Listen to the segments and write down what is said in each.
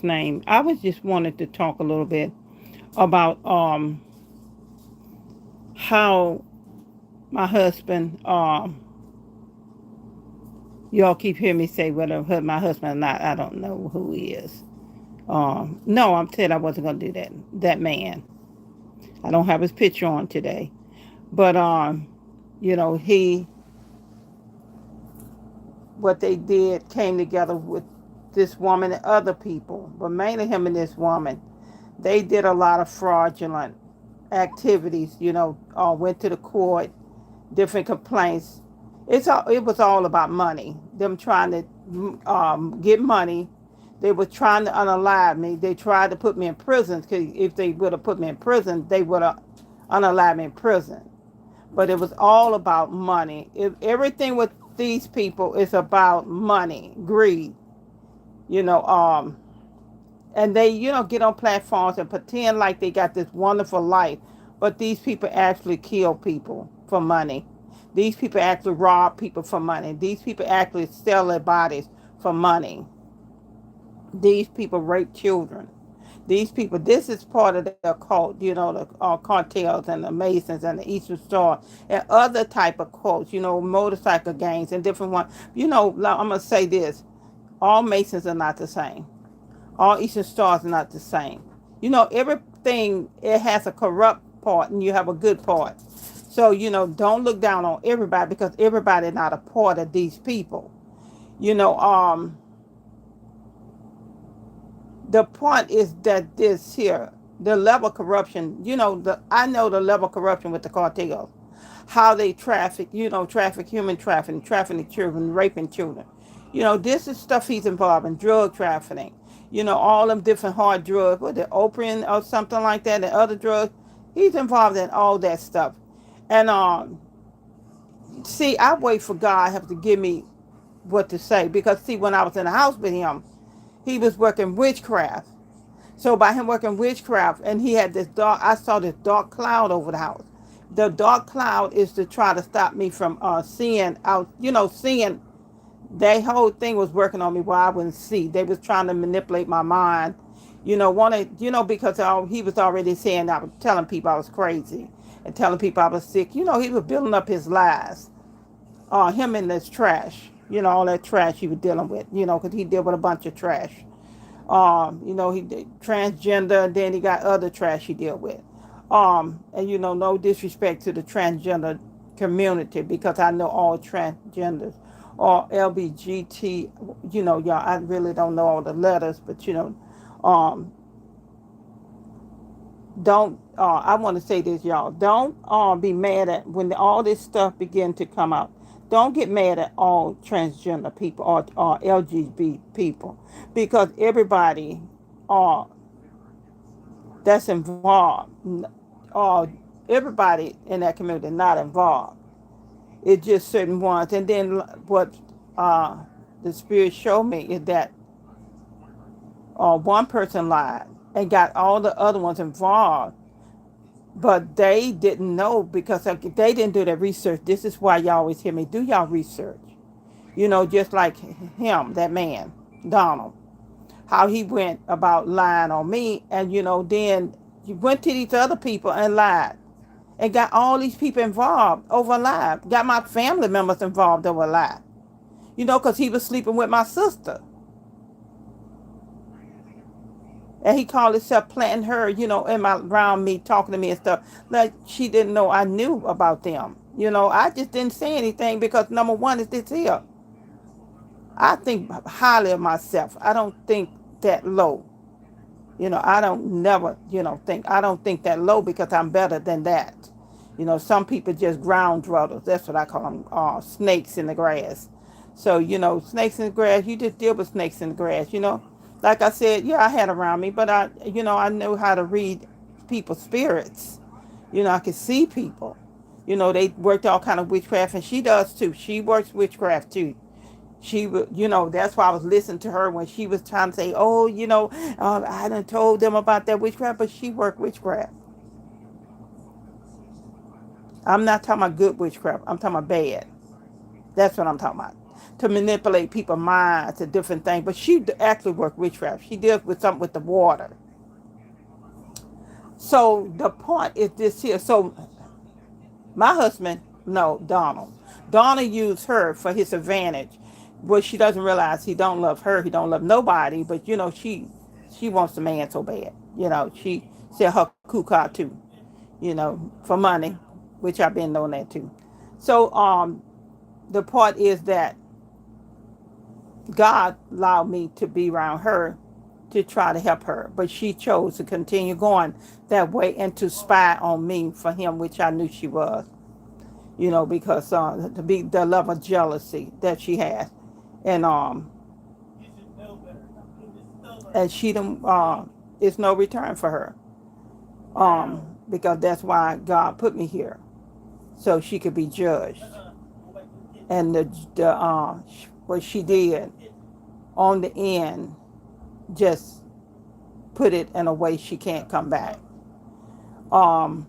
name. I was just wanted to talk a little bit about how my husband y'all keep hearing me say whether my husband or not. I don't know who he is. No, I'm said I wasn't gonna do that. That man. I don't have his picture on today, but he what they did came together with this woman and other people, but mainly him and this woman. They did a lot of fraudulent activities. Went to the court, different complaints. It was all about money. Them trying to get money. They were trying to unalive me. They tried to put me in prison because if they would have put me in prison, they would have unalived me in prison. But it was all about money. Everything with these people is about money, greed. You know, and they get on platforms and pretend like they got this wonderful life, but these people actually kill people for money. These people actually rob people for money. These people actually sell their bodies for money. These people rape children. These people, this is part of their cult, the cartels and the Masons and the Eastern Star and other type of cults, motorcycle gangs and different ones. I'm going to say this: all Masons are not the same. All Eastern Stars are not the same. Everything, it has a corrupt part and you have a good part. So, don't look down on everybody because everybody not a part of these people. You know, um, the point is that this here, the level of corruption, I know the level of corruption with the cartels, how they traffic human trafficking, trafficking children, raping children. This is stuff he's involved in, drug trafficking. All them different hard drugs, what the opium or something like that, and other drugs. He's involved in all that stuff. And see, I wait for God have to give me what to say because see, when I was in the house with him, he was working witchcraft. So by him working witchcraft, and he had this dark, I saw this dark cloud over the house. The dark cloud is to try to stop me from seeing out, seeing. Their whole thing was working on me while I wouldn't see. They was trying to manipulate my mind, because he was already saying I was telling people I was crazy and telling people I was sick. He was building up his lies. Him and this trash, all that trash he was dealing with, because he dealt with a bunch of trash. He did transgender, and then he got other trash he dealt with. And no disrespect to the transgender community because I know all transgenders or LBGT. Y'all, I really don't know all the letters, but um, don't. I want to say this, y'all. Don't be mad at when all this stuff begin to come out. Don't get mad at all transgender people or LGBT people because everybody uh, that's involved, uh, everybody in that community not involved. It's just certain ones. And then what uh, the spirit showed me is that one person lied and got all the other ones involved, but they didn't know because they didn't do their research. This is why y'all always hear me do y'all research. Just like him, that man, Donald, how he went about lying on me, and then he went to these other people and lied and got all these people involved over a lie. Got my family members involved over a lie. Because he was sleeping with my sister. And he called himself planting her, around me, talking to me and stuff. Like she didn't know I knew about them. I just didn't say anything because number one is this here. I think highly of myself. I don't think that low. I don't never, I don't think that low because I'm better than that. Some people just ground dwellers. That's what I call them, snakes in the grass. So, snakes in the grass, you just deal with snakes in the grass. Like I said, yeah, I had around me, but I knew how to read people's spirits. I could see people. They worked all kind of witchcraft, and she does too. She works witchcraft too. She would, that's why I was listening to her when she was trying to say, oh, I done told them about that witchcraft, but she worked witchcraft. I'm not talking about good witchcraft. I'm talking about bad. That's what I'm talking about. to manipulate people's minds and different things. But she actually worked witchcraft. She deals with something with the water. So the point is this here. So my husband, no, Donald. Donald used her for his advantage. But she doesn't realize he don't love her. He don't love nobody. But she wants the man so bad. She sell her kuka too. For money, which I've been knowing that too. So the part is that God allowed me to be around her to try to help her, but she chose to continue going that way and to spy on me for him, which I knew she was, because to be the love of jealousy that she has, and she don't, it's no return for her, because that's why God put me here, so she could be judged, and what she did on the end just put it in a way she can't come back. Um,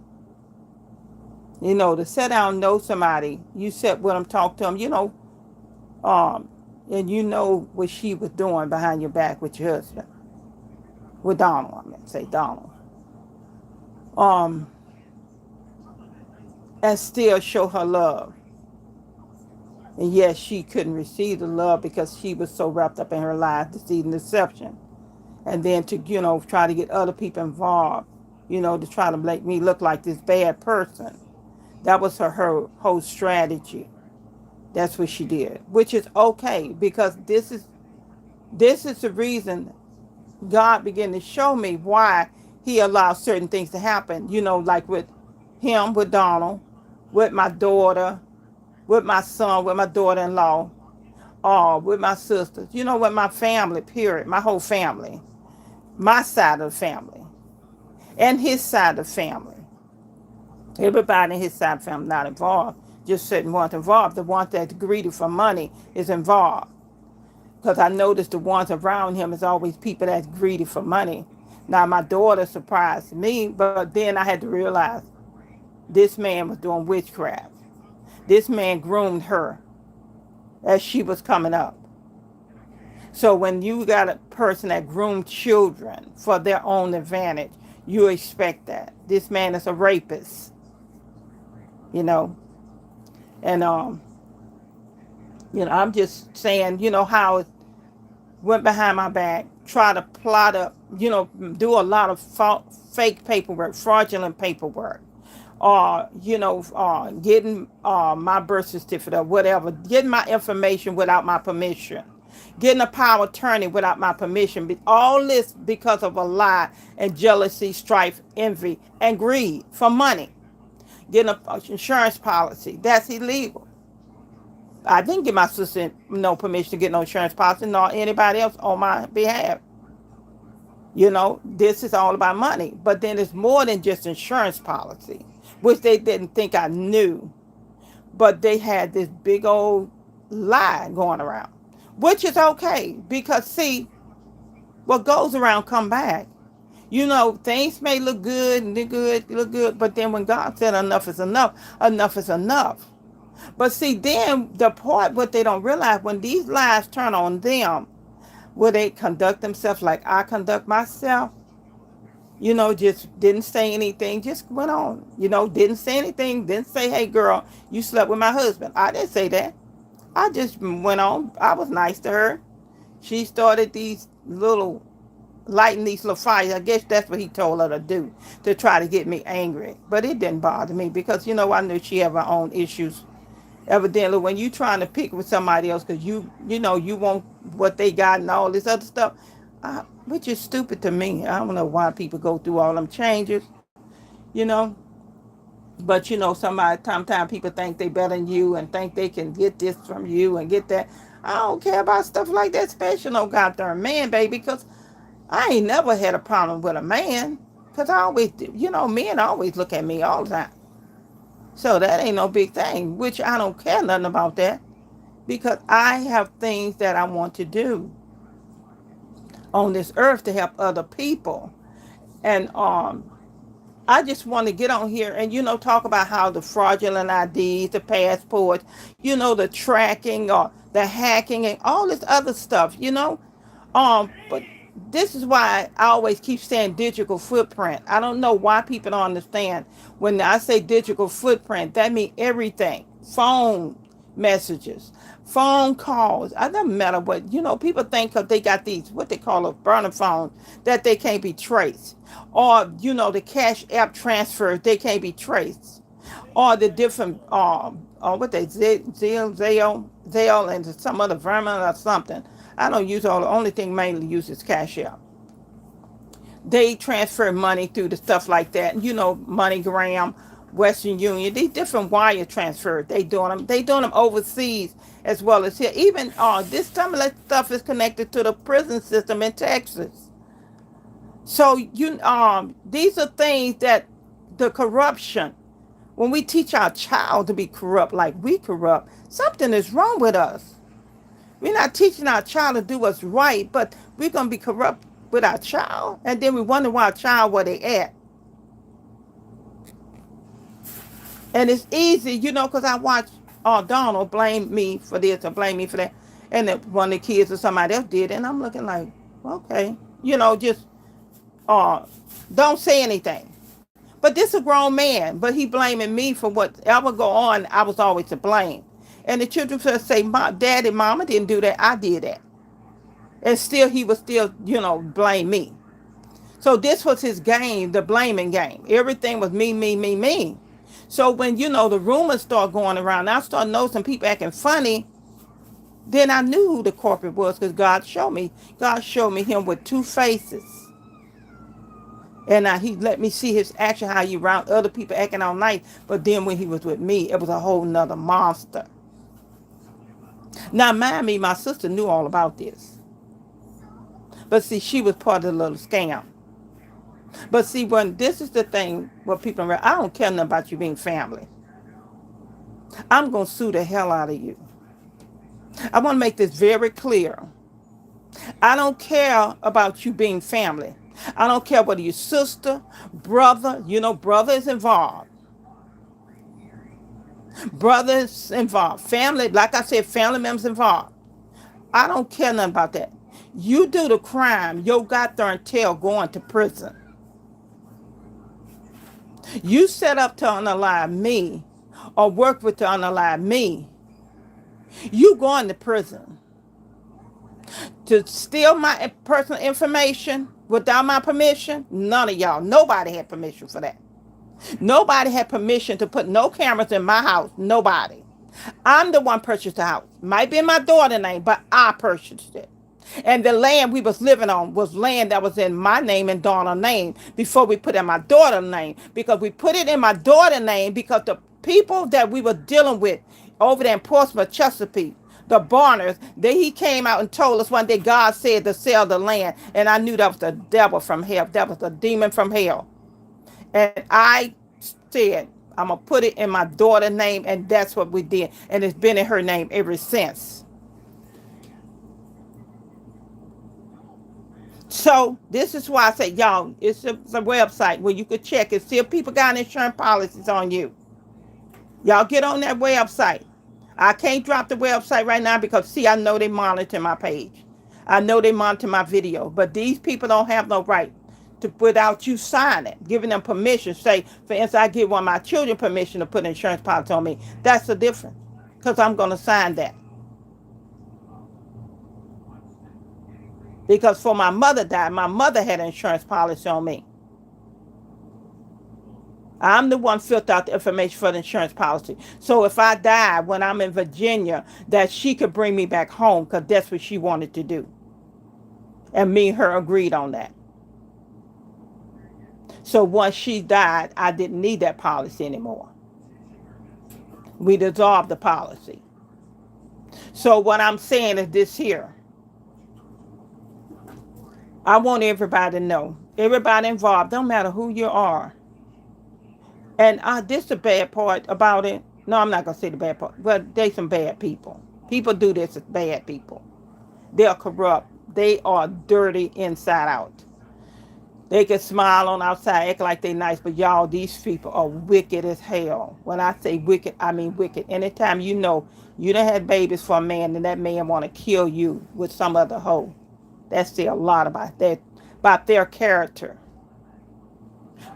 to sit down and know somebody, you sit with them, talk to them, um, and you know what she was doing behind your back with your husband, with Donald. I mean, say Donald. Um, and still show her love. And yes, she couldn't receive the love because she was so wrapped up in her life, deceit and deception. And then to, try to get other people involved, to try to make me look like this bad person. That was her whole strategy. That's what she did, which is okay because this is the reason God began to show me why he allowed certain things to happen, like with him, with Donald, with my daughter, with my son, with my daughter-in-law, or with my sisters, with my family, period, my whole family, my side of the family, and his side of the family. Everybody in his side of the family not involved, just certain ones involved. The ones that's greedy for money is involved. Because I noticed the ones around him is always people that's greedy for money. Now, my daughter surprised me, but then I had to realize this man was doing witchcraft. This man groomed her as she was coming up. So when you got a person that groomed children for their own advantage, you expect that. This man is a rapist, you know. And I'm just saying, how it went behind my back, try to plot up, do a lot of fake paperwork, fraudulent paperwork, getting my birth certificate or whatever, getting my information without my permission, getting a power of attorney without my permission. All this because of a lie and jealousy, strife, envy, and greed for money. Getting an insurance policy, that's illegal. I didn't give my sister no permission to get no insurance policy, nor anybody else on my behalf. This is all about money. But then it's more than just insurance policy, which they didn't think I knew. But they had this big old lie going around, which is okay. Because, see, what goes around come back. Things may look good and look good. But then when God said enough is enough, enough is enough. But see, then the part what they don't realize, when these lies turn on them, will they conduct themselves like I conduct myself? Just didn't say anything, just went on. Didn't say anything, didn't say, hey girl, you slept with my husband. I didn't say that. I just went on. I was nice to her. She started lighting these little fires. I guess that's what he told her to do, to try to get me angry. But it didn't bother me because, I knew she had her own issues. Evidently, when you trying to pick with somebody else because you want what they got and all this other stuff, which is stupid to me. I don't know why people go through all them changes, you know. But sometimes people think they better than you and think they can get this from you and get that. I don't care about stuff like that, especially no goddamn man, baby, because I ain't never had a problem with a man. Because I always, men always look at me all the time. So that ain't no big thing, which I don't care nothing about that because I have things that I want to do on this earth to help other people. And I just want to get on here and, talk about how the fraudulent IDs, the passports, the tracking or the hacking and all this other stuff. But this is why I always keep saying digital footprint. I don't know why people don't understand. When I say digital footprint, that means everything. Phone messages, phone calls. I doesn't matter what, people think because they got these, what they call a burner phone, that they can't be traced. Or, the cash app transfers, they can't be traced. Or the different, what they, Zelle, and some other vermin or something. I don't use all, the only thing mainly use is Cash App. They transfer money through the stuff like that. MoneyGram, Western Union, these different wire transfers. They doing them overseas as well as here. Even this some of that stuff is connected to the prison system in Texas. So these are things that the corruption. When we teach our child to be corrupt like we corrupt, something is wrong with us. We're not teaching our child to do what's right, but we're gonna be corrupt with our child, and then we wonder why our child where they at. And it's easy, because I watch Donald blame me for this or blame me for that, and then one of the kids or somebody else did, and I'm looking like, okay, just uh, don't say anything. But this a grown man, but he blaming me for whatever go on. I was always to blame. And the children first say, Daddy, Mama didn't do that. I did that. And still, he was still, blame me. So this was his game, the blaming game. Everything was me, me, me, me. So when, the rumors start going around, I start noticing people acting funny. Then I knew who the corporate was because God showed me. God showed me him with two faces. And he let me see his action, how he around other people acting all nice. But then when he was with me, it was a whole nother monster. Now, mind me, my sister knew all about this. But see, she was part of the little scam. But see, when this is the thing, what people, I don't care nothing about you being family. I'm going to sue the hell out of you. I want to make this very clear. I don't care about you being family. I don't care whether you're sister, brother, brother is involved. Brothers involved. Family, like I said, family members involved. I don't care nothing about that. You do the crime, your goddamn tail going to prison. You set up to unalive me or work with to unalive me. You going to prison. To steal my personal information without my permission, none of y'all, nobody had permission for that. Nobody had permission to put no cameras in my house. Nobody. I'm the one purchased the house. Might be in my daughter's name, but I purchased it. And the land we was living on was land that was in my name and Donna's name before we put it in my daughter's name. Because we put it in my daughter's name because the people that we were dealing with over there in Portsmouth, Chesapeake, the Barners, he came out and told us one day God said to sell the land. And I knew that was the devil from hell. That was the demon from hell. And I said, I'm going to put it in my daughter's name. And that's what we did. And it's been in her name ever since. So this is why I say, y'all, it's a website where you could check and see if people got insurance policies on you. Y'all get on that website. I can't drop the website right now because, see, I know they monitor my page. I know they monitor my video. But these people don't have no right to, without you signing, giving them permission. Say, for instance, I give one of my children permission to put insurance policy on me. That's the difference because I'm going to sign that. Because before my mother died, my mother had an insurance policy on me. I'm the one filled out the information for the insurance policy. So if I die when I'm in Virginia, that she could bring me back home because that's what she wanted to do. And me and her agreed on that. So once she died, I didn't need that policy anymore. We dissolved the policy. So what I'm saying is this here. I want everybody to know. Everybody involved, don't matter who you are. And this is the bad part about it. No, I'm not going to say the bad part. But they some bad people. People do this as bad people. They are corrupt. They are dirty inside out. They can smile on outside, act like they nice, but y'all, these people are wicked as hell. When I say wicked, I mean wicked. Anytime you know you done had babies for a man and that man want to kill you with some other hoe, that say a lot about their character.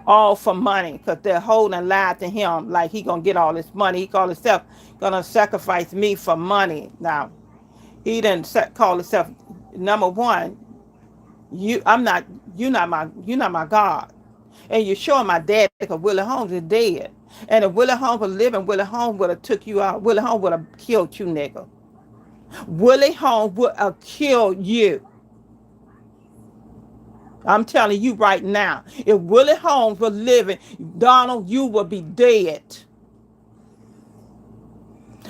All for money, because they're holding lied to him like he gonna get all this money. He call himself gonna sacrifice me for money. Now he didn't call himself number one. I'm not. You're not my God. And you're showing my dad because Willie Holmes is dead. And if Willie Holmes was living, Willie Holmes would have took you out. Willie Holmes would have killed you, nigga. Willie Holmes would have killed you. I'm telling you right now. If Willie Holmes was living, Donald, you would be dead.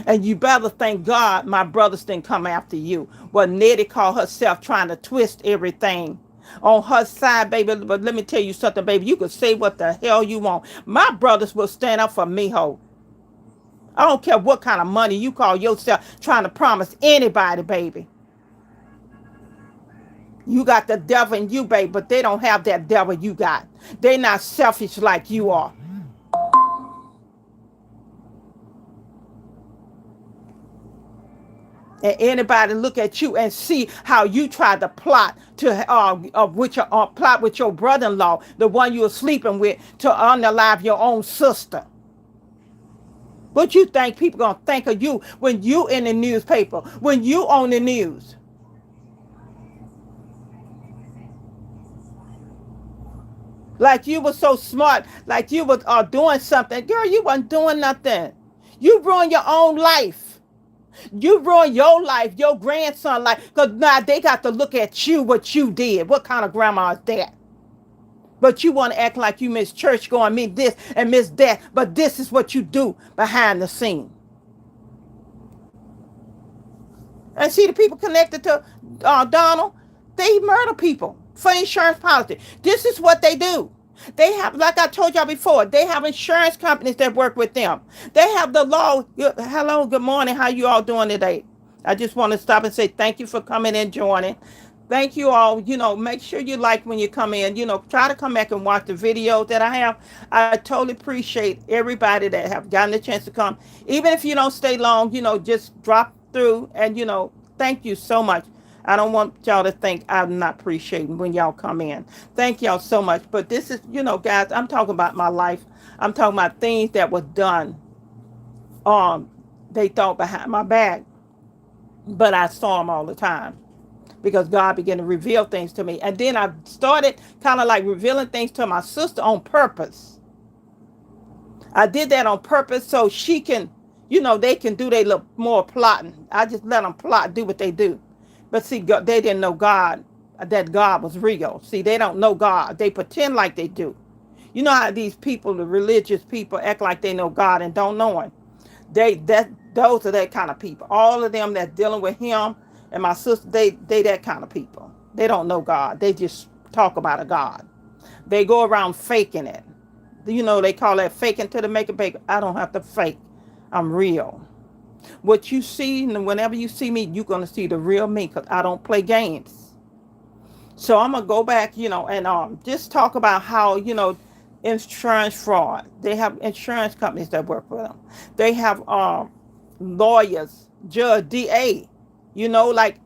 And you better thank God my brothers didn't come after you. Well, Nettie called herself trying to twist everything on her side, baby. But let me tell you something, baby. You can say what the hell you want. My brothers will stand up for me, ho. I don't care what kind of money you call yourself trying to promise anybody, baby. You got the devil in you, baby, but they don't have that devil you got. They not selfish like you are. And anybody look at you and see how you tried to plot to plot with your brother-in-law, the one you were sleeping with, to unalive your own sister. What you think people gonna think of you when you in the newspaper, when you on the news? Like you was so smart, like you was doing something. Girl, you wasn't doing nothing. You ruined your own life. You ruined your life, your grandson life, because now they got to look at you, what you did. What kind of grandma is that? But you want to act like you miss church going, miss this and miss that. But this is what you do behind the scene. And see the people connected to Donald, they murder people for insurance policy. This is what they do. They have, like I told y'all before, they have insurance companies that work with them. They have the law. Hello, good morning. How you all doing today? I just want to stop and say thank you for coming and joining. Thank you all. Make sure you like when you come in. Try to come back and watch the videos that I have. I totally appreciate everybody that have gotten the chance to come. Even if you don't stay long, just drop through and, thank you so much. I don't want y'all to think I'm not appreciating when y'all come in. Thank y'all so much. But this is, guys, I'm talking about my life. I'm talking about things that were done. They thought behind my back, but I saw them all the time because God began to reveal things to me. And then I started kind of like revealing things to my sister on purpose. I did that on purpose so she can, they can do their little more plotting. I just let them plot, do what they do. But see, they didn't know God, that God was real. See, they don't know God. They pretend like they do. You know how these people, the religious people, act like they know God and don't know Him. Those are that kind of people. All of them that's dealing with him and my sister, they that kind of people. They don't know God. They just talk about a God. They go around faking it. They call that faking to the make it big. I don't have to fake. I'm real. What you see, whenever you see me, you're going to see the real me because I don't play games. So I'm going to go back, and just talk about how, insurance fraud. They have insurance companies that work for them. They have lawyers, judge, DA, like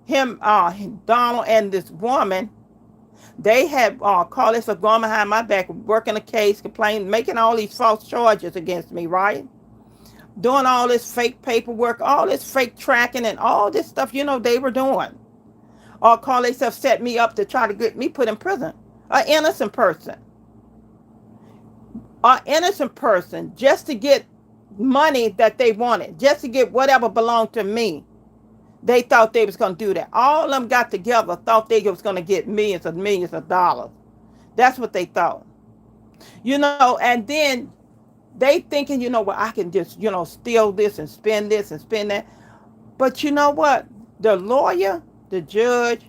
him, Donald and this woman. They had called this for going behind my back, working a case, complaining, making all these false charges against me, right? Doing all this fake paperwork, all this fake tracking and all this stuff, they were doing. Or call themselves set me up to try to get me put in prison. An innocent person. An innocent person just to get money that they wanted, just to get whatever belonged to me. They thought they was going to do that. All of them got together, thought they was going to get millions of dollars. That's what they thought. And then they thinking, well, I can just, steal this and spend that. But you know what? The lawyer, the judge,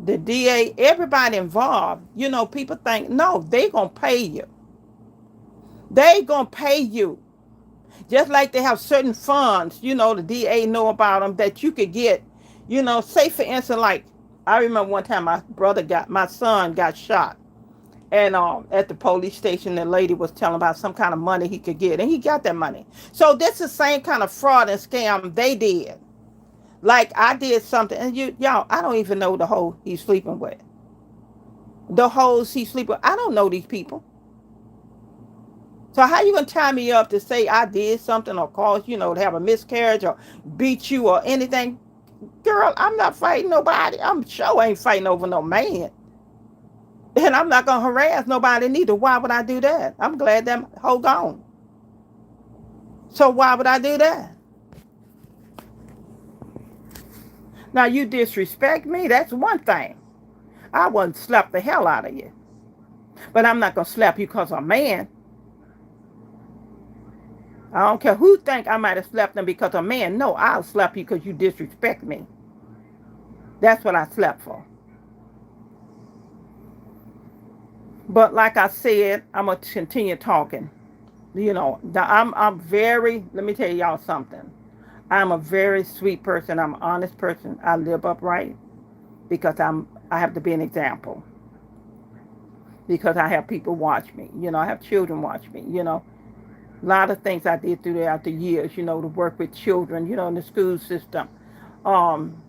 the DA, everybody involved, people think, no, they going to pay you. They going to pay you. Just like they have certain funds, the DA know about them that you could get, say for instance, like I remember one time my son got shot. And at the police station, the lady was telling about some kind of money he could get, and he got that money. So this is the same kind of fraud and scam they did. Like I did something, and y'all, I don't even know the hoe he's sleeping with. The hoes he's sleeping with, I don't know these people. So how you gonna tie me up to say I did something or cause to have a miscarriage or beat you or anything? Girl, I'm not fighting nobody. I'm sure ain't fighting over no man. And I'm not gonna harass nobody neither. Why would I do that? I'm glad that hoe gone. So why would I do that? Now you disrespect me, that's one thing. I wouldn't slap the hell out of you. But I'm not gonna slap you because I'm a man. I don't care who think I might have slapped them because I'm a man. No, I'll slap you because you disrespect me. That's what I slept for. But like I said, I'm gonna continue talking. I'm very. Let me tell y'all something. I'm a very sweet person. I'm an honest person. I live upright because I have to be an example. Because I have people watch me. I have children watch me. A lot of things I did throughout the years. To work with children. In the school system. Um,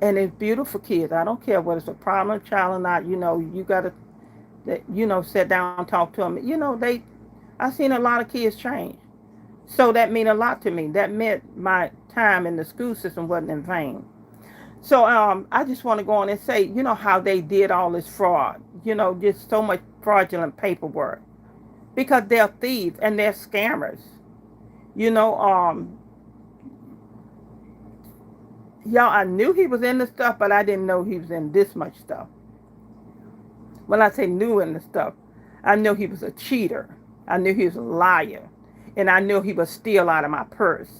and it's beautiful kids. I don't care whether it's a problem child or not. You gotta, sit down and talk to them. I seen a lot of kids change. So that meant a lot to me. That meant my time in the school system wasn't in vain. So I just want to go on and say, how they did all this fraud. Just so much fraudulent paperwork because they're thieves and they're scammers. You know, y'all, I knew he was in the stuff, but I didn't know he was in this much stuff. When I say knew in the stuff, I knew he was a cheater. I knew he was a liar. And I knew he would steal out of my purse.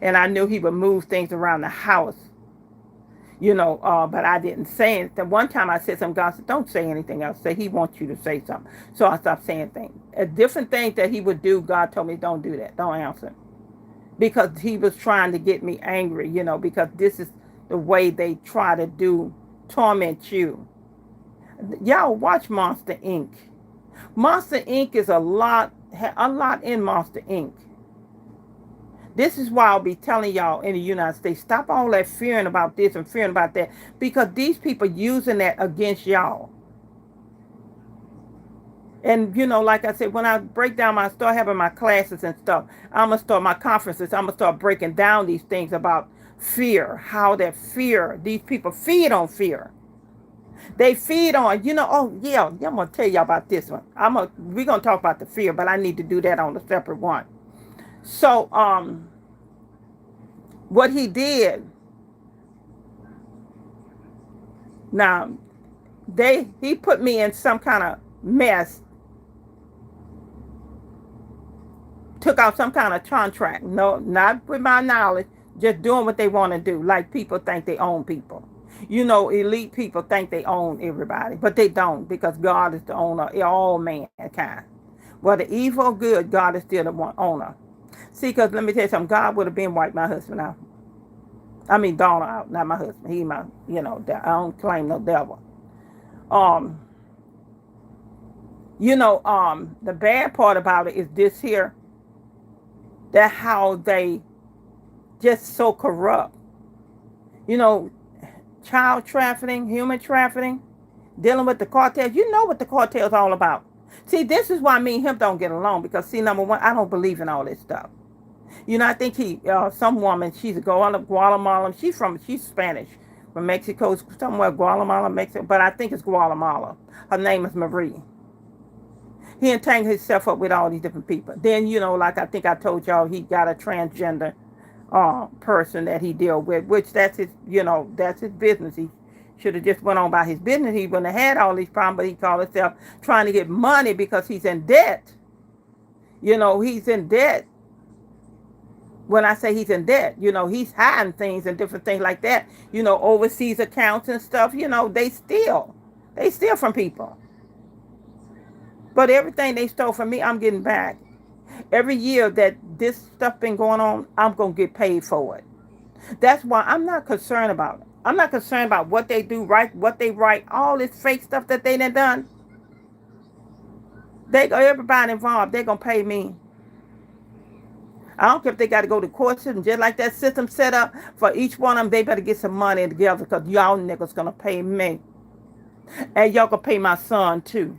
And I knew he would move things around the house. But I didn't say anything. One time I said something, God said, don't say anything else. Say he wants you to say something. So I stopped saying things. Different things that he would do, God told me, don't do that. Don't answer. Because he was trying to get me angry, because this is the way they try to torment you. Y'all watch Monster Inc. Monster Inc. is a lot in Monster Inc. This is why I'll be telling y'all in the United States, stop all that fearing about this and fearing about that, because these people using that against y'all. And, like I said, when I start having my classes and stuff, I'm going to start my conferences, I'm going to start breaking down these things about fear, how that fear, these people feed on fear. They feed on, oh, yeah, I'm going to tell y'all about this one. We're going to talk about the fear, but I need to do that on a separate one. So, what he did, now, he put me in some kind of mess, took out some kind of contract. No, not with my knowledge, just doing what they want to do. Like people think they own people. Elite people think they own everybody, but they don't, because God is the owner of all mankind. Whether evil or good, God is still the one owner. See, because let me tell you something, God would have been wiped my husband out. I mean, Donna out, not my husband. He my, I don't claim no devil. The bad part about it is this here, that how they just so corrupt. Child trafficking, human trafficking, dealing with the cartels. You know what the cartel's all about. See, this is why me and him don't get along, because, see, number one, I don't believe in all this stuff. I think some woman, she's a Guatemala, she's Spanish, from Mexico, somewhere, Guatemala, Mexico, but I think it's Guatemala. Her name is Marie. He entangled himself up with all these different people. Then, like I think I told y'all, he got a transgender person that he deal with, which that's his business. He should have just went on by his business. He wouldn't have had all these problems, but he called himself trying to get money because he's in debt. He's in debt. When I say he's in debt, he's hiding things and different things like that. Overseas accounts and stuff, they steal. They steal from people. But everything they stole from me, I'm getting back. Every year that this stuff been going on, I'm going to get paid for it. That's why I'm not concerned about it. I'm not concerned about what they do right, what they write, all this fake stuff that they done. Everybody involved, they're gonna pay me. I don't care if they got to go to court system, just like that system set up for each one of them. They better get some money together because y'all niggas gonna pay me, and y'all gonna pay my son too.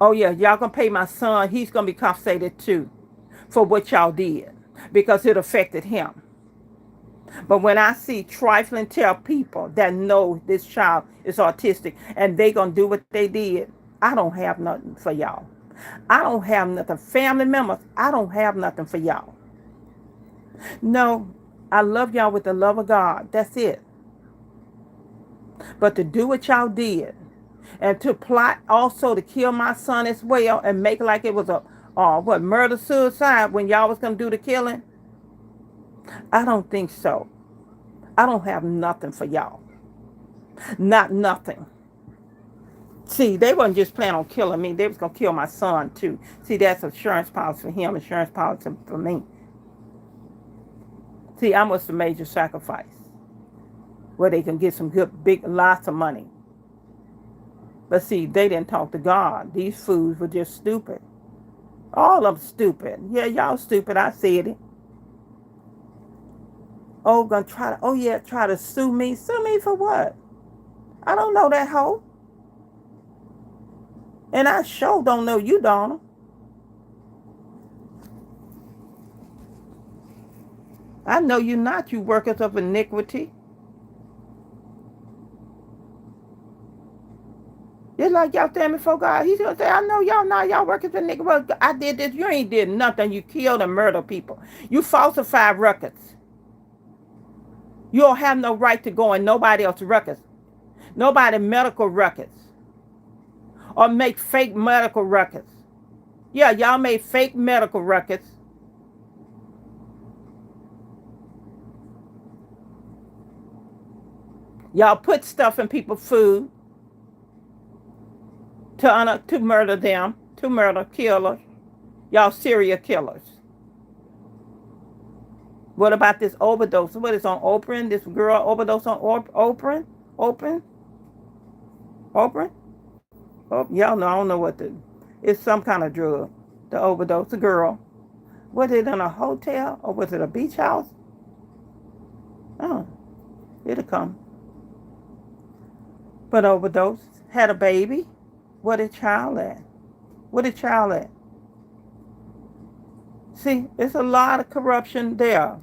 Oh yeah, y'all gonna pay my son. He's gonna be compensated too for what y'all did because it affected him. But when I see trifling tell people that know this child is autistic and they gonna do what they did, I don't have nothing for y'all. I don't have nothing. Family members, I don't have nothing for y'all. No, I love y'all with the love of God. That's it. But to do what y'all did and to plot also to kill my son as well and make it like it was a murder suicide when y'all was gonna do the killing, I don't think so. I don't have nothing for y'all. Not nothing. See, they wasn't just planning on killing me. They was going to kill my son, too. See, that's insurance policy for him, insurance policy for me. See, I was the major sacrifice where they can get some good, big, lots of money. But see, they didn't talk to God. These fools were just stupid. All of them stupid. Yeah, y'all stupid. I said it. Oh, gonna try to sue me. Sue me for what? I don't know that hoe. And I sure don't know you, Donna. I know you not, you workers of iniquity. Just like y'all stand before God, he's going to say, I know y'all not, y'all workers of iniquity. Well, I did this. You ain't did nothing. You killed and murdered people. You falsified records. You don't have no right to go in nobody else's records. Nobody medical records. Or make fake medical records. Yeah, y'all made fake medical records. Y'all put stuff in people's food to murder them, to murder killers. Y'all serial killers. What about this overdose? What is on Oprah? This girl overdose on Oprah? Oprah? Oprah? Oh, y'all know, I don't know what it's some kind of drug. The overdose, the girl. Was it in a hotel or was it a beach house? Oh, it'll come. But overdose, had a baby. What a child at? What a child at? See, it's a lot of corruption there.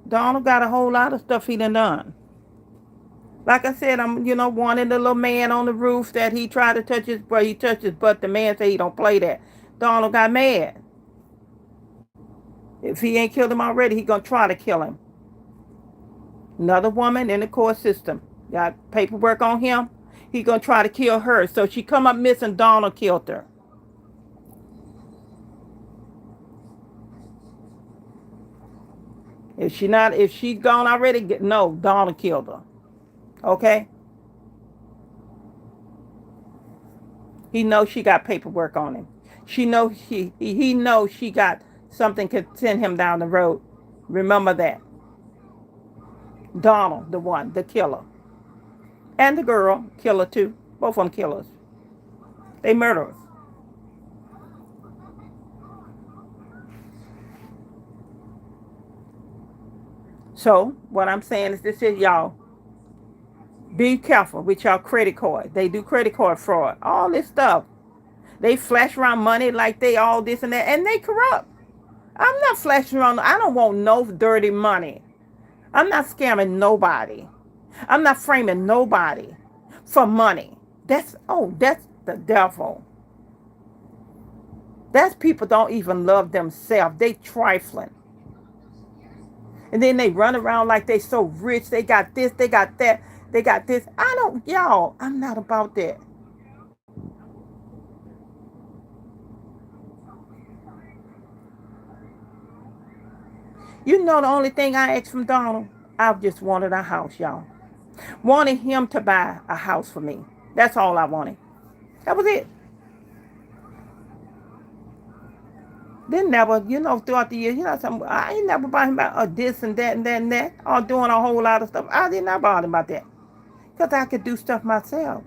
Donald got a whole lot of stuff he done. Like I said, I'm, wanting the little man on the roof that he tried to touch his butt. He touched his butt. The man said he don't play that. Donald got mad. If he ain't killed him already, he gonna try to kill him. Another woman in the court system got paperwork on him. He gonna try to kill her. So she come up missing. Donald killed her. If she's gone already, no, Donald killed her. Okay? He knows she got paperwork on him. He knows she got something could send him down the road. Remember that. Donald, the killer. And the girl, killer too. Both of them killers. They murderers. So, what I'm saying is this is y'all. Be careful with y'all credit card. They do credit card fraud. All this stuff. They flash around money like they all this and that. And they corrupt. I'm not flashing around. I don't want no dirty money. I'm not scamming nobody. I'm not framing nobody for money. That's the devil. That's people don't even love themselves. They trifling. And then they run around like they so rich. They got this, they got that, they got this. I'm not about that. You know the only thing I asked from Donald? I just wanted a house, y'all. Wanted him to buy a house for me. That's all I wanted. That was it. Then never, throughout the years, I ain't never bothered about this and that and that and that, or doing a whole lot of stuff. I did not bother about that. Because I could do stuff myself.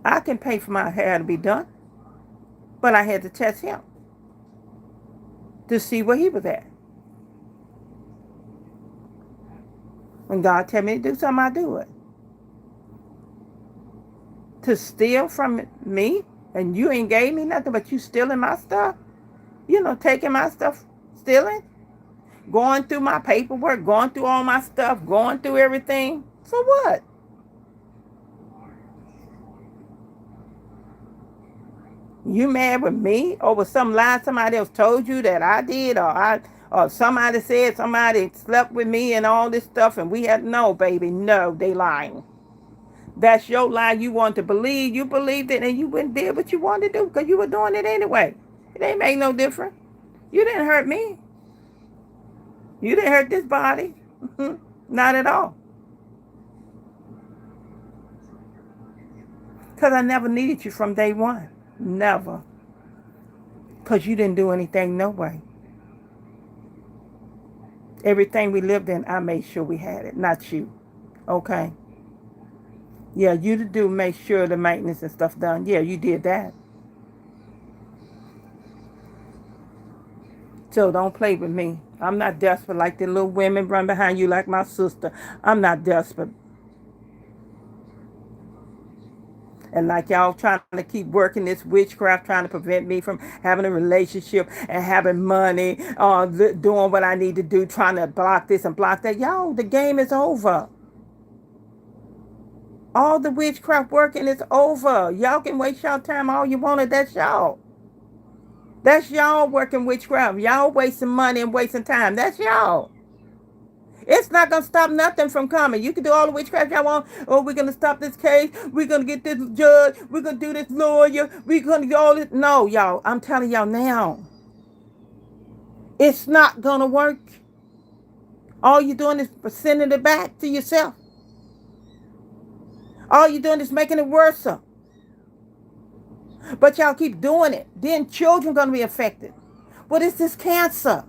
I can pay for my hair to be done. But I had to test him to see where he was at. When God tell me to do something, I do it. To steal from me, and you ain't gave me nothing, but you stealing my stuff, taking my stuff, stealing, going through my paperwork, going through all my stuff, going through everything. For what? You mad with me over some lie somebody else told you that I did, or somebody said somebody slept with me and all this stuff, and we had no, baby, no, they lying. That's your lie. You want to believe. You believed it, and you went and did what you wanted to do because you were doing it anyway. It ain't make no difference. You didn't hurt me. You didn't hurt this body. Not at all. Because I never needed you from day one. Never. Because you didn't do anything no way. Everything we lived in, I made sure we had it, not you. Okay? Yeah, you to do make sure the maintenance and stuff done. Yeah, you did that. So don't play with me. I'm not desperate like the little women run behind you like my sister. I'm not desperate. And like y'all trying to keep working this witchcraft, trying to prevent me from having a relationship and having money, doing what I need to do, trying to block this and block that. Y'all, the game is over. All the witchcraft working is over. Y'all can waste y'all time all you want. That's y'all. That's y'all working witchcraft. Y'all wasting money and wasting time. That's y'all. It's not going to stop nothing from coming. You can do all the witchcraft y'all want. Oh, we're going to stop this case. We're going to get this judge. We're going to do this lawyer. We're going to do all this. No, y'all. I'm telling y'all now. It's not going to work. All you're doing is sending it back to yourself. All you're doing is making it worse. But y'all keep doing it. Then children going to be affected. What is this cancer?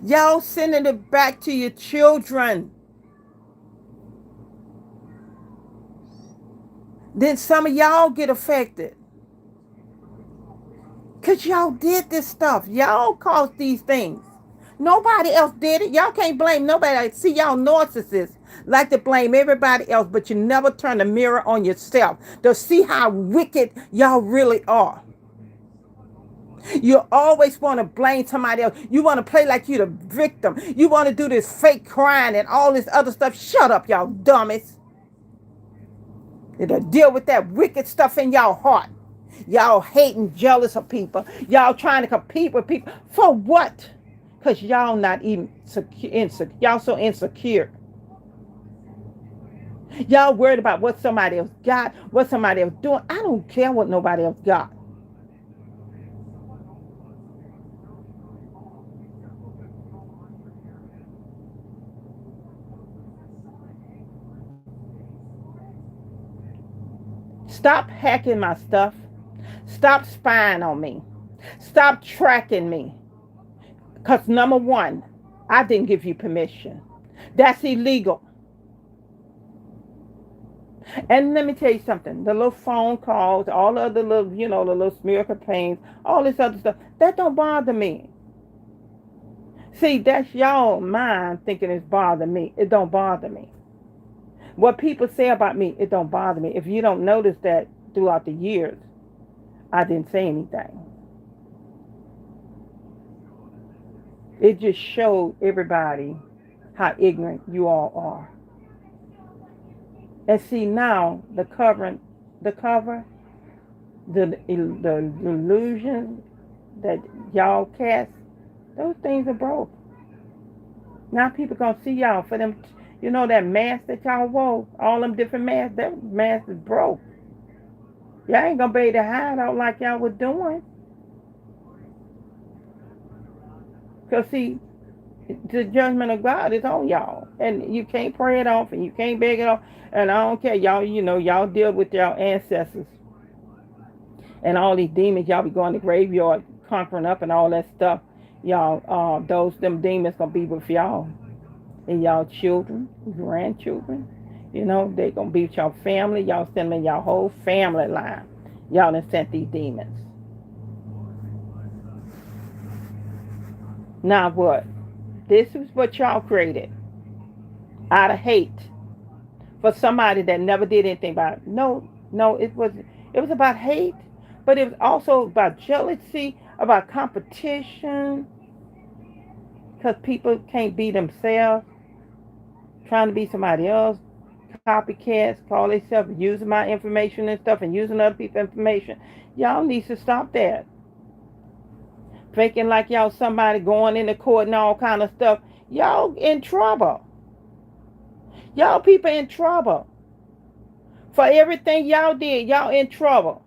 Y'all sending it back to your children. Then some of y'all get affected. Because y'all did this stuff. Y'all caused these things. Nobody else did it. Y'all can't blame nobody. I see y'all narcissists like to blame everybody else, but you never turn the mirror on yourself to see how wicked y'all really are. You always want to blame somebody else. You want to play like you're the victim. You want to do this fake crying and all this other stuff. Shut up, y'all dummies. It'll deal with that wicked stuff in y'all heart. Y'all hating, jealous of people. Y'all trying to compete with people. For what? Because y'all not even insecure. Y'all so insecure. Y'all worried about what somebody else got, what somebody else doing. I don't care what nobody else got. Stop hacking my stuff. Stop spying on me. Stop tracking me. Because number one, I didn't give you permission. That's illegal. And let me tell you something. The little phone calls, all the other little, the little smear campaigns, all this other stuff, that don't bother me. See, that's y'all mind thinking it's bothering me. It don't bother me. What people say about me, it don't bother me. If you don't notice that throughout the years, I didn't say anything. It just showed everybody how ignorant you all are. And see now, the cover, the illusion that y'all cast, those things are broke. Now people gonna see y'all for them. That mask that y'all wore, all them different masks, that mask is broke. Y'all ain't gonna be able to hide out like y'all were doing. Because see, the judgment of God is on y'all. And you can't pray it off and you can't beg it off. And I don't care. Y'all, y'all deal with y'all ancestors. And all these demons, y'all be going to graveyard, conquering up and all that stuff. Y'all, them demons gonna be with y'all and y'all children, grandchildren. You know, they gonna be with y'all family. Y'all send them in y'all whole family line. Y'all done sent these demons. Now what? This is what y'all created out of hate for somebody that never did anything about it. No, it was about hate, but it was also about jealousy, about competition, because people can't be themselves, trying to be somebody else, copycats, call themselves using my information and stuff and using other people's information. Y'all need to stop that. Faking like y'all somebody going into court and all kind of stuff. Y'all in trouble. Y'all people in trouble. For everything y'all did, y'all in trouble.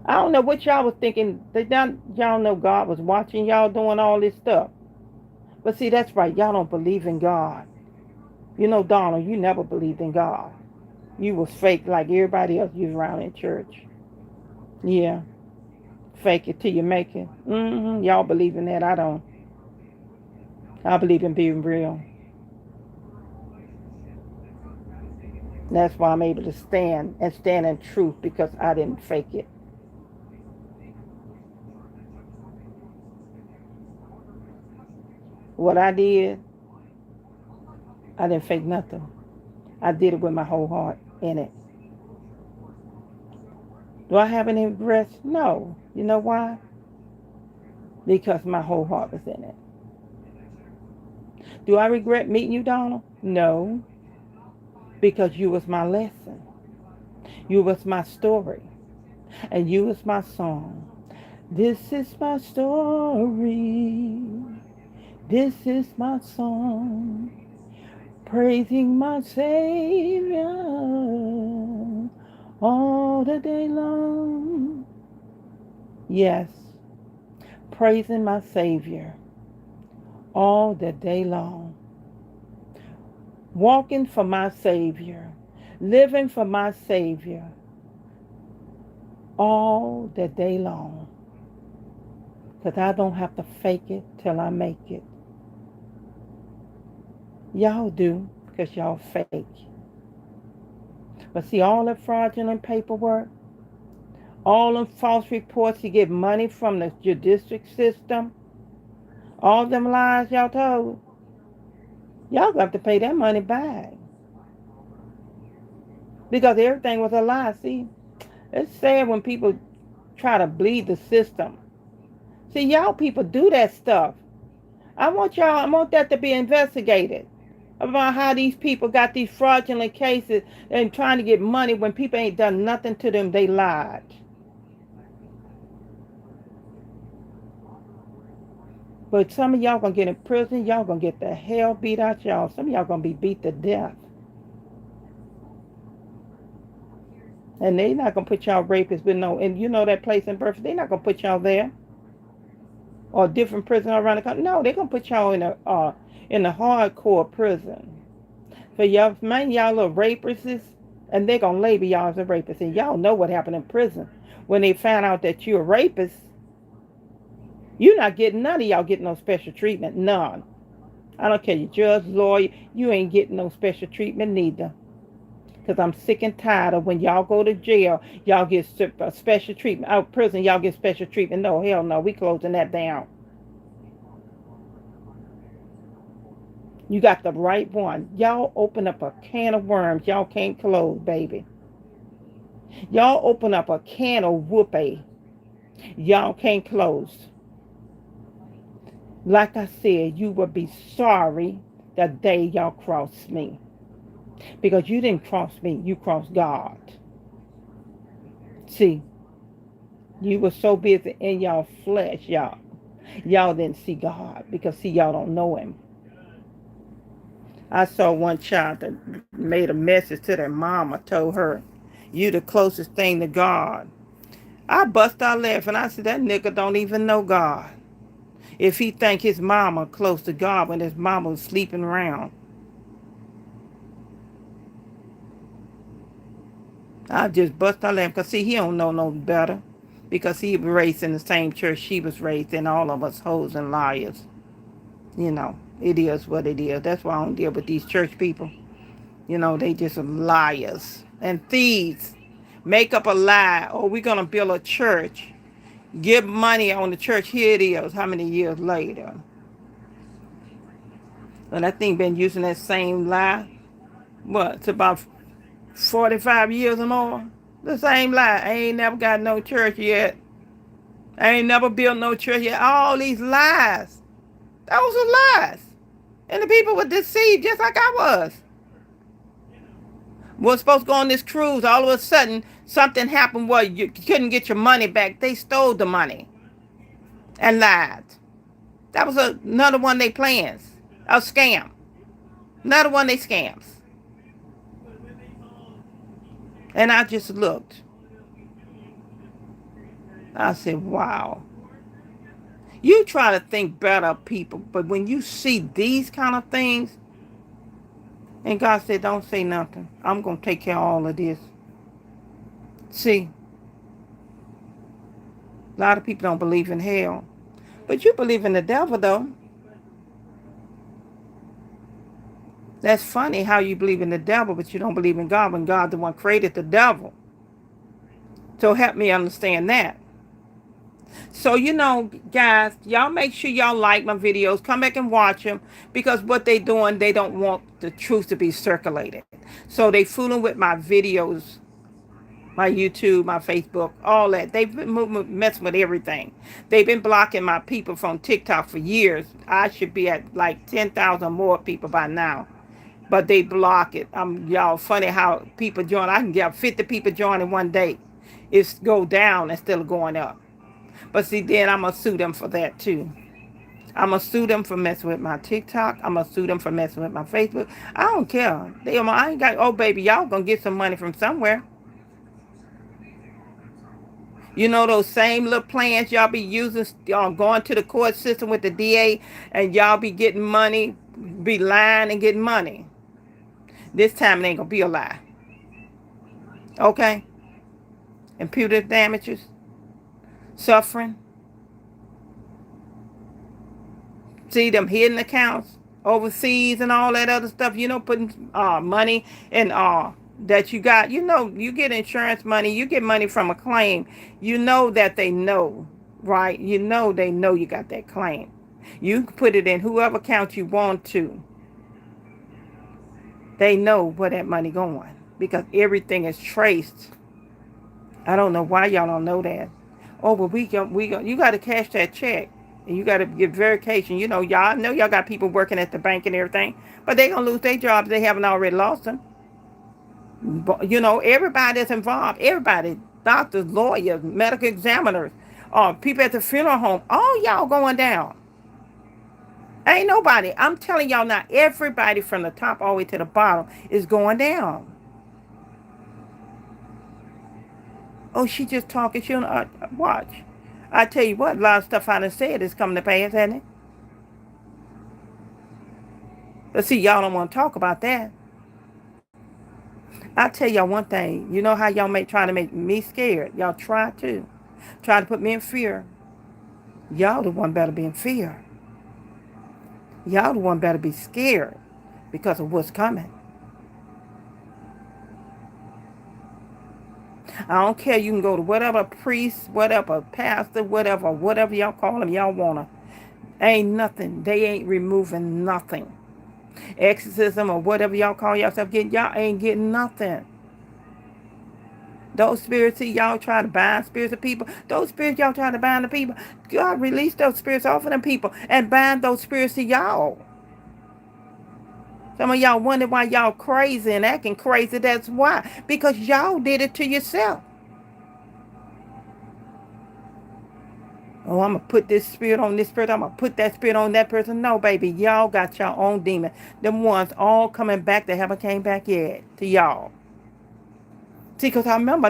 I don't know what y'all was thinking. Y'all know God was watching y'all doing all this stuff. But see, that's right. Y'all don't believe in God. You know, Donald, you never believed in God. You was fake like everybody else you was around in church. Yeah. Fake it till you make it. Y'all believe in that. I don't. I believe in being real. That's why I'm able to stand in truth, because I didn't fake it. What I did, I didn't fake nothing. I did it with my whole heart in it. Do I have any regrets? No. You know why? Because my whole heart was in it. Do I regret meeting you, Donald? No. Because you was my lesson. You was my story. And you was my song. This is my story. This is my song. Praising my Savior all the day long. Yes, praising my Savior all the day long. Walking for my Savior, living for my Savior all the day long. Because I don't have to fake it till I make it. Y'all do, because y'all fake. But see, all the fraudulent paperwork, all them false reports, you get money from the judicial system, all them lies y'all told, y'all got to pay that money back. Because everything was a lie. See, it's sad when people try to bleed the system. See, y'all people do that stuff. I want that to be investigated about how these people got these fraudulent cases and trying to get money when people ain't done nothing to them. They lied. But some of y'all gonna get in prison. Y'all gonna get the hell beat out y'all. Some of y'all gonna be beat to death. And they not gonna put y'all rapists with no, and you know that place in Burford, they not gonna put y'all there. Or different prison around the country. No, they're gonna put y'all in a hardcore prison. For y'all, man, y'all little rapists, and they're gonna label y'all as a rapist. And y'all know what happened in prison. When they found out that you're a rapist, you're not getting, none of y'all getting no special treatment. None. I don't care, you judge, lawyer, you ain't getting no special treatment neither. Because I'm sick and tired of when y'all go to jail, y'all get special treatment. Out of prison, y'all get special treatment. No, hell no, we closing that down. You got the right one. Y'all open up a can of worms y'all can't close, baby. Y'all open up a can of whoopee y'all can't close. Like I said, you will be sorry the day y'all cross me. Because you didn't cross me, you crossed God. See, you were so busy in y'all flesh, y'all. Y'all didn't see God because, see, y'all don't know him. I saw one child that made a message to their mama, told her, you the closest thing to God. I bust out laughing. I said, that nigga don't even know God. If he think his mama close to God when his mama was sleeping around. I just bust her laugh because, see, he don't know no better because he was raised in the same church she was raised in, all of us hoes and liars. You know, it is what it is. That's why I don't deal with these church people. You know, they just liars and thieves. Make up a lie. Oh, we're going to build a church. Give money on the church. Here it is. How many years later? And I think been using that same lie. What? It's about 45 years or more. The same lie. I ain't never got no church yet. I ain't never built no church yet. All these lies. Those are lies. And the people were deceived just like I was. Was supposed to go on this cruise. All of a sudden, something happened where you couldn't get your money back. They stole the money and lied. That was another one they plans. A scam. Another one they scams. And I just looked. I said, wow. You try to think better of people, but when you see these kind of things, and God said, don't say nothing. I'm going to take care of all of this. See, a lot of people don't believe in hell. But you believe in the devil, though. That's funny how you believe in the devil, but you don't believe in God when God the one created the devil. So help me understand that. So, you know, guys, y'all make sure y'all like my videos. Come back and watch them. Because what they doing, they don't want the truth to be circulated. So they fooling with my videos, my YouTube, my Facebook, all that. They've been messing with everything. They've been blocking my people from TikTok for years. I should be at like 10,000 more people by now. But they block it. Y'all, funny how people join. I can get 50 people joining one day. It's go down instead of going up. But see, then I'm going to sue them for that too. I'm going to sue them for messing with my TikTok. I'm going to sue them for messing with my Facebook. I don't care. I ain't got, oh, baby, y'all going to get some money from somewhere. You know those same little plans y'all be using, going to the court system with the DA, and y'all be getting money, be lying and getting money. This time it ain't going to be a lie. Okay? Imputed damages. Suffering. See them hidden accounts overseas and all that other stuff. You know, putting money in that you got. You know, you get insurance money. You get money from a claim. You know that they know, right? You know they know you got that claim. You can put it in whoever account you want to. They know where that money going because everything is traced. I don't know why y'all don't know that. Oh, but you got to cash that check. And you got to get verification. You know, y'all know y'all got people working at the bank and everything. But they going to lose their jobs. They haven't already lost them. But, you know, everybody that's involved. Everybody. Doctors, lawyers, medical examiners. People at the funeral home. All y'all going down. Ain't nobody. I'm telling y'all now. Everybody from the top all the way to the bottom is going down. Oh, she just talking. She don't watch. I tell you what, a lot of stuff I done said is coming to pass, hasn't it? But see, y'all don't want to talk about that. I tell y'all one thing. You know how y'all trying to make me scared? Y'all try to put me in fear. Y'all the one better be in fear. Y'all the one better be scared because of what's coming. I don't care. You can go to whatever priest, whatever pastor, whatever y'all call them. Y'all wanna. Ain't nothing. They ain't removing nothing. Exorcism or whatever y'all call yourself getting. Y'all ain't getting nothing. Those spirits, see, y'all try to bind spirits of people. Those spirits y'all try to bind the people. God release those spirits off of them people and bind those spirits to y'all. Some of y'all wonder why y'all crazy and acting crazy. That's why. Because y'all did it to yourself. Oh, I'm going to put this spirit on this spirit. I'm going to put that spirit on that person. No, baby. Y'all got your own demon. Them ones all coming back that haven't came back yet to y'all. See, because I remember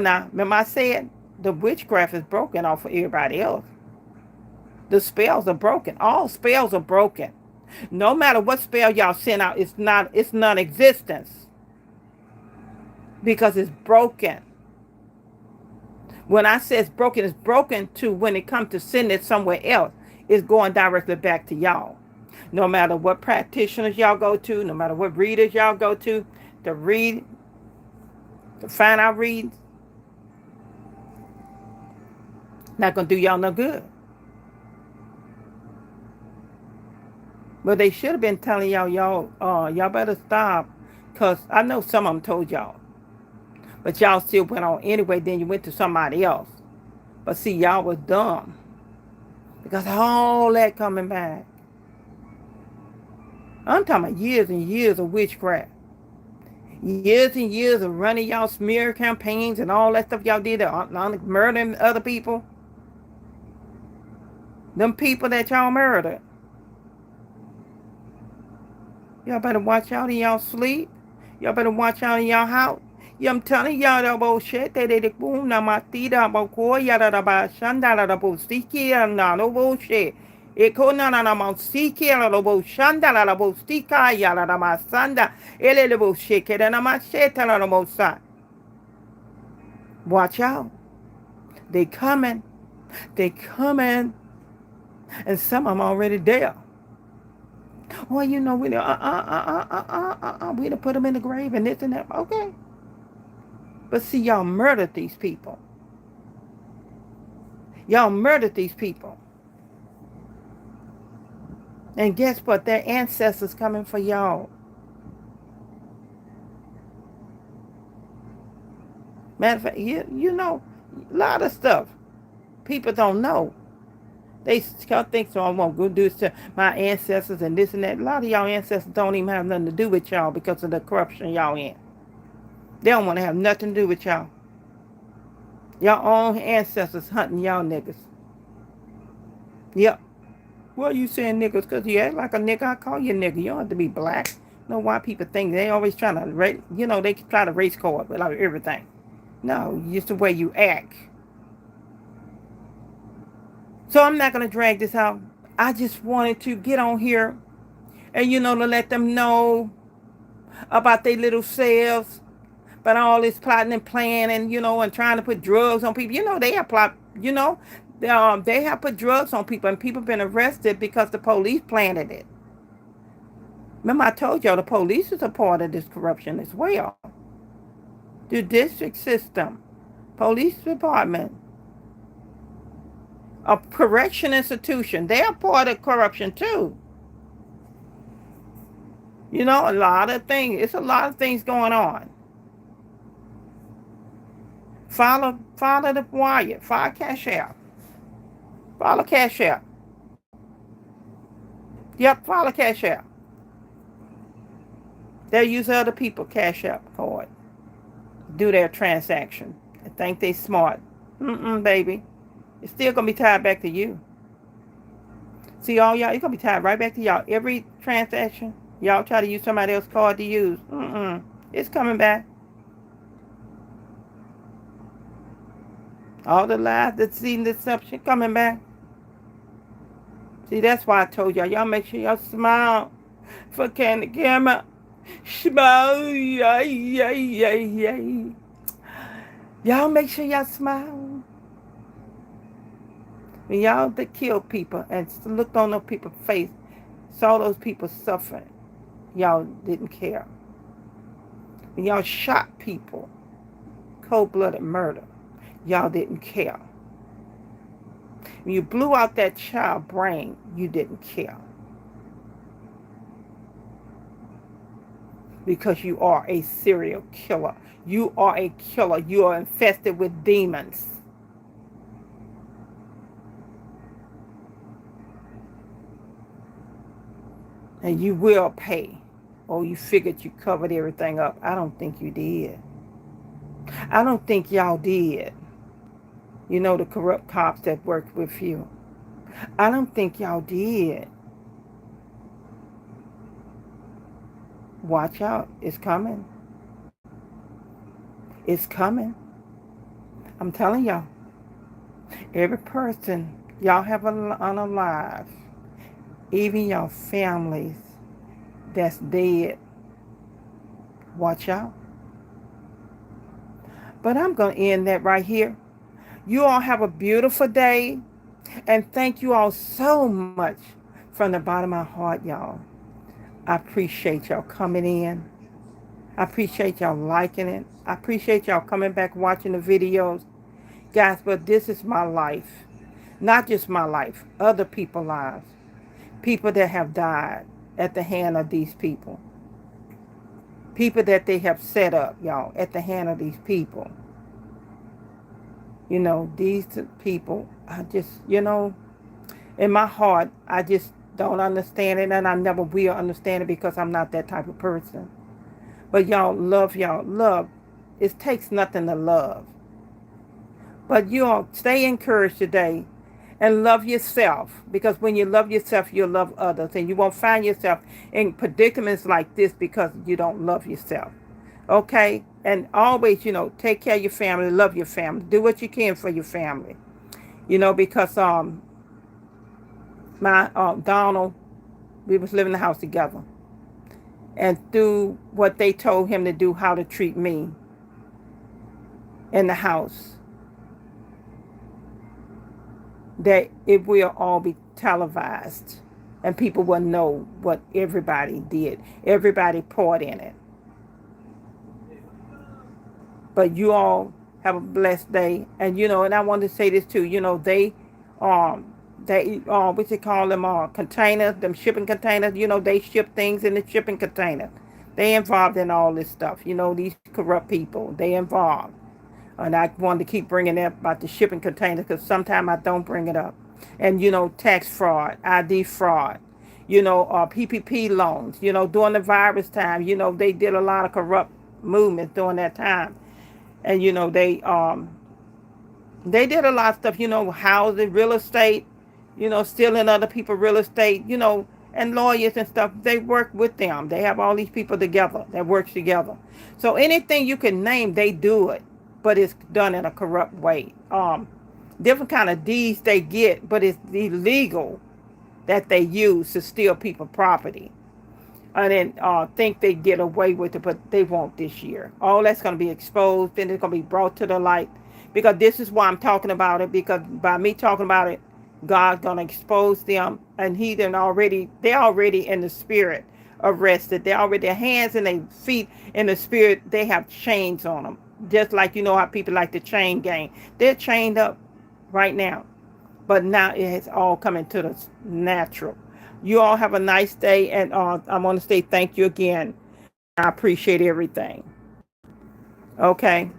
I said the witchcraft is broken off of everybody else. The spells are broken. All spells are broken. No matter what spell y'all send out, it's non-existence. Because it's broken. When I say it's broken to when it comes to sending it somewhere else, it's going directly back to y'all. No matter what practitioners y'all go to, no matter what readers y'all go to read, to find out reads, not going to do y'all no good. But they should have been telling y'all better stop. Because I know some of them told y'all. But y'all still went on anyway, then you went to somebody else. But see, y'all was dumb. Because all that coming back. I'm talking about years and years of witchcraft. Years and years of running y'all smear campaigns and all that stuff y'all did on murdering other people. Them people that y'all murdered. Y'all better watch out in y'all sleep. Y'all better watch out in y'all house. Yeah, I'm telling y'all that bullshit. They boom na matida boko yada da ba shanda da bo stiki na no bullshit. Eko na na ma stiki la bo shanda la bo stika yada da ma sanda ele le bullshit ke na ma sheta la mo sa. Watch out. They coming. They coming. And some of them already there. Well, you know, we done put them in the grave and this and that. Okay. But see, y'all murdered these people. Y'all murdered these people. And guess what? Their ancestors coming for y'all. Matter of fact, you know, a lot of stuff people don't know. They think so. I won't go do this to my ancestors and this and that. A lot of y'all ancestors don't even have nothing to do with y'all because of the corruption y'all in. They don't want to have nothing to do with y'all. Y'all own ancestors hunting y'all niggas. Yep. Well, you saying niggas because you act like a nigga, I call you a nigga. You don't have to be black. You know why people think they always trying to, they try to race card with like everything. No, just the way you act. So I'm not going to drag this out. I just wanted to get on here and, to let them know about their little selves, about all this plotting and planning, and trying to put drugs on people. They have they have put drugs on people, and people have been arrested because the police planted it. Remember, I told y'all the police is a part of this corruption as well. The district system, police department, a correction institution, they are part of corruption too. A lot of things. It's a lot of things going on. Follow the wire. Follow Cashapp. Follow Cashapp. Yep, follow Cashapp. They'll use other people's Cashapp card. Do their transaction. I think they smart. Baby. It's still going to be tied back to you. See, all y'all, it's going to be tied right back to y'all. Every transaction, y'all try to use somebody else's card to use. It's coming back. All the lies, the deceit, and deception coming back. See, that's why I told y'all. Y'all make sure y'all smile for Candy Camera. Smile. Yay. Y'all make sure y'all smile. When y'all that killed people and looked on those people's face, saw those people suffering, y'all didn't care. When y'all shot people, cold-blooded murder, y'all didn't care. When you blew out that child's brain, you didn't care. Because you are a serial killer. You are a killer. You are infested with demons. And you will pay. Oh, you figured you covered everything up. I don't think you did. I don't think y'all did. The corrupt cops that worked with you. I don't think y'all did. Watch out. It's coming. It's coming. I'm telling y'all. Every person y'all have unalive, even your families that's dead, watch out. But I'm going to end that right here. You all have a beautiful day. And thank you all so much from the bottom of my heart, y'all. I appreciate y'all coming in. I appreciate y'all liking it. I appreciate y'all coming back watching the videos. Guys, but this is my life. Not just my life, other people's lives. People that have died at the hand of these people. People that they have set up, y'all, at the hand of these people. These people, I just, in my heart, I just don't understand it, and I never will understand it because I'm not that type of person. But y'all, love. It takes nothing to love. But you all stay encouraged today and love yourself, because when you love yourself, you'll love others, and you won't find yourself in predicaments like this because you don't love yourself. Okay? And always, take care of your family, love your family, do what you can for your family. Because my Donald, we was living in the house together, and through what they told him to do, how to treat me in the house, that it will all be televised, and people will know what everybody did. Everybody poured in it. But you all have a blessed day. And and I want to say this too. What they call them, containers, them shipping containers. They ship things in the shipping container. They involved in all this stuff. These corrupt people, they involved. And I wanted to keep bringing up about the shipping containers because sometimes I don't bring it up. And tax fraud, ID fraud, PPP loans. During the virus time, they did a lot of corrupt movements during that time. And they did a lot of stuff, housing, real estate, stealing other people real estate, and lawyers and stuff. They work with them. They have all these people together that works together. So anything you can name, they do it, but it's done in a corrupt way. Different kind of deeds they get, but it's illegal that they use to steal people's property. And then think they get away with it, but they won't this year. All that's going to be exposed, and it's going to be brought to the light. Because this is why I'm talking about it, because by me talking about it, God's going to expose them. And they're already in the spirit arrested. They're already, their hands and their feet in the spirit, they have chains on them. Just like how people like the chain gang. They're chained up right now. But now it has all coming to the natural. You all have a nice day, and I want to say thank you again. I appreciate everything. Okay.